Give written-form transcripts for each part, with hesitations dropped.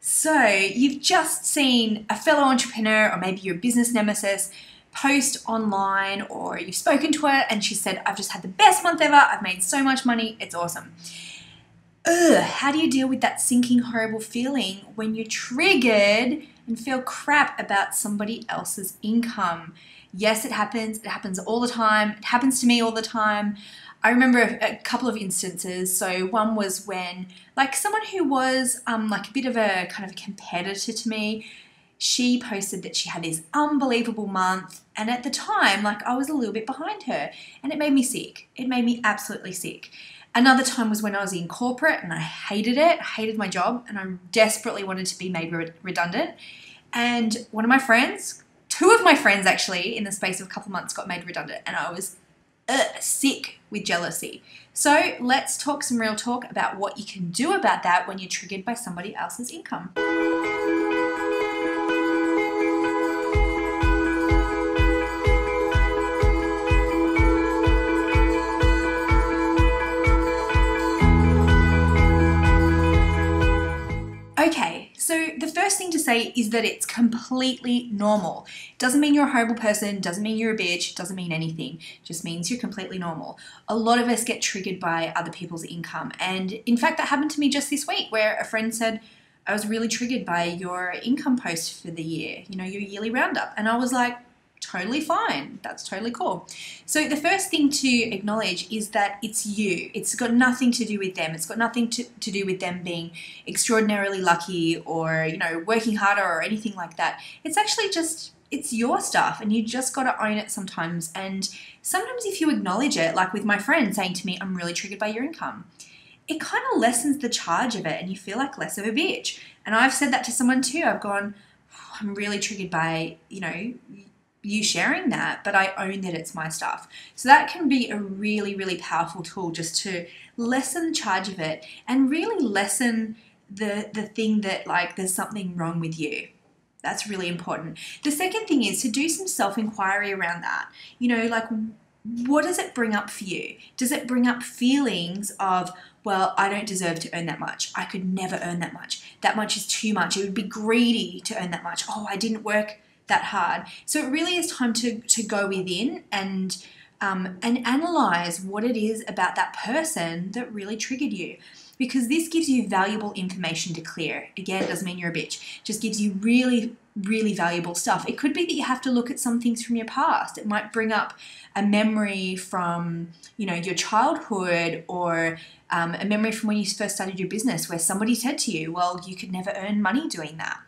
So you've just seen a fellow entrepreneur, or maybe your business nemesis, post online, or you've spoken to her and she said, I've just had the best month ever, I've made so much money, it's awesome. How do you deal with that sinking, horrible feeling when you're triggered and feel crap about somebody else's income? Yes, it happens all the time. It happens to me all the time. I remember a couple of instances. So one was when, like, someone who was like a bit of a kind of a competitor to me, she posted that she had this unbelievable month, and at the time, like, I was a little bit behind her, and it made me sick. It made me absolutely sick. Another time was when I was in corporate and I hated it. I hated my job and I desperately wanted to be made redundant. And one of my friends, two of my friends actually, in the space of a couple of months got made redundant, and I was sick with jealousy. So let's talk some real talk about what you can do about that when you're triggered by somebody else's income. Okay, so the first thing to say is that it's completely normal. Doesn't mean you're a horrible person, doesn't mean you're a bitch, doesn't mean anything. Just means you're completely normal. A lot of us get triggered by other people's income. And in fact, that happened to me just this week, where a friend said, I was really triggered by your income post for the year, you know, your yearly roundup. And I was like, totally fine. That's totally cool. So the first thing to acknowledge is that it's you. It's got nothing to do with them. It's got nothing to do with them being extraordinarily lucky or, you know, working harder or anything like that. It's actually just, it's your stuff, and you just got to own it sometimes. And sometimes if you acknowledge it, like with my friend saying to me, I'm really triggered by your income, it kind of lessens the charge of it and you feel like less of a bitch. And I've said that to someone too. I've gone, I'm really triggered by, you know, you sharing that, but I own that it's my stuff. So that can be a really, really powerful tool just to lessen the charge of it and really lessen the thing that, like, there's something wrong with you. That's really important. The second thing is to do some self-inquiry around that. You know, like, what does it bring up for you? Does it bring up feelings of, well, I don't deserve to earn that much. I could never earn that much. That much is too much. It would be greedy to earn that much. Oh, I didn't work that hard. So it really is time to go within and analyze what it is about that person that really triggered you, because this gives you valuable information to clear. Again, it doesn't mean you're a bitch. It just gives you really, really valuable stuff. It could be that you have to look at some things from your past. It might bring up a memory from, you know, your childhood, or a memory from when you first started your business where somebody said to you, well, you could never earn money doing that.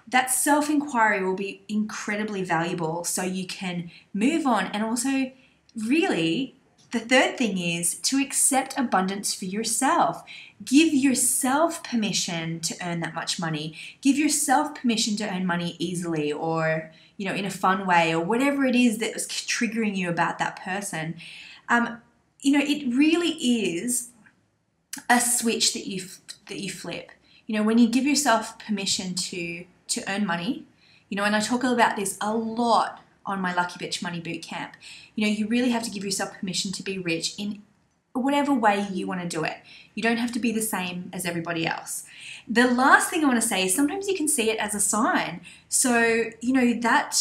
That self-inquiry will be incredibly valuable so you can move on. And also, really, the third thing is to accept abundance for yourself. Give yourself permission to earn that much money. Give yourself permission to earn money easily, or, you know, in a fun way, or whatever it is that was triggering you about that person. You know, it really is a switch that you flip. You know, when you give yourself permission to earn money, you know, and I talk about this a lot on my Lucky Bitch Money Bootcamp, you know, you really have to give yourself permission to be rich in whatever way you want to do it. You don't have to be the same as everybody else. The last thing I want to say is sometimes you can see it as a sign. So, you know, that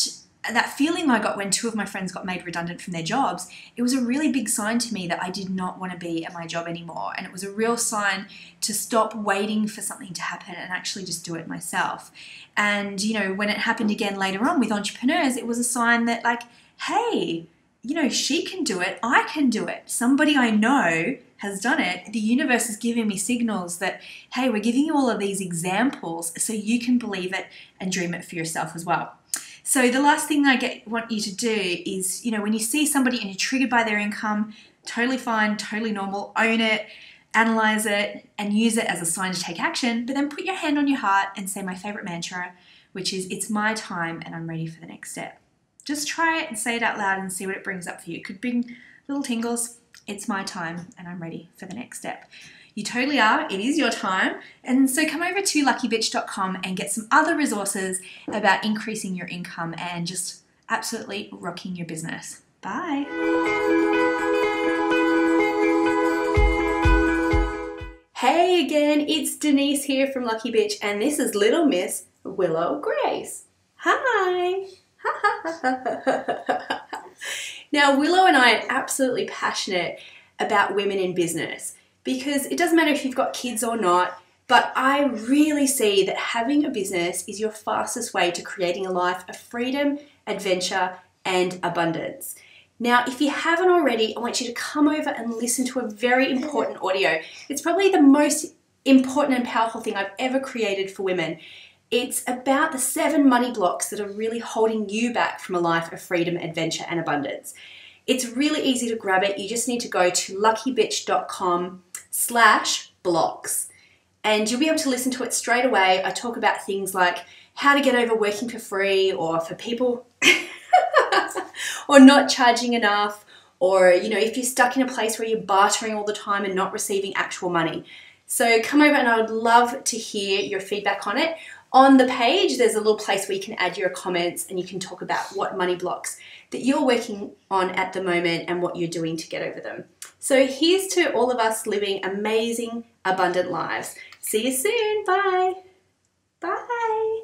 feeling I got when two of my friends got made redundant from their jobs, it was a really big sign to me that I did not want to be at my job anymore. And it was a real sign to stop waiting for something to happen and actually just do it myself. And, you know, when it happened again later on with entrepreneurs, it was a sign that, like, hey, you know, she can do it, I can do it. Somebody I know has done it. The universe is giving me signals that, hey, we're giving you all of these examples so you can believe it and dream it for yourself as well. So the last thing I want you to do is, you know, when you see somebody and you're triggered by their income, totally fine, totally normal, own it, analyze it, and use it as a sign to take action, but then put your hand on your heart and say my favorite mantra, which is, it's my time and I'm ready for the next step. Just try it and say it out loud and see what it brings up for you. It could bring little tingles. It's my time and I'm ready for the next step. You totally are. It is your time. And so come over to luckybitch.com and get some other resources about increasing your income and just absolutely rocking your business. Bye. Hey, Hey again, it's Denise here from Lucky Bitch, and this is Little Miss Willow Grace. Hi! Now, Willow and I are absolutely passionate about women in business because it doesn't matter if you've got kids or not, but I really see that having a business is your fastest way to creating a life of freedom, adventure, and abundance. Now, if you haven't already, I want you to come over and listen to a very important audio. It's probably the most important and powerful thing I've ever created for women. It's about the 7 money blocks that are really holding you back from a life of freedom, adventure, and abundance. It's really easy to grab it. You just need to go to luckybitch.com/blocks and you'll be able to listen to it straight away. I talk about things like how to get over working for free, or for people or not charging enough, or if you're stuck in a place where you're bartering all the time and not receiving actual money. So come over and I would love to hear your feedback on it. On the page, there's a little place where you can add your comments and you can talk about what money blocks that you're working on at the moment and what you're doing to get over them. So here's to all of us living amazing, abundant lives. See you soon. Bye. Bye.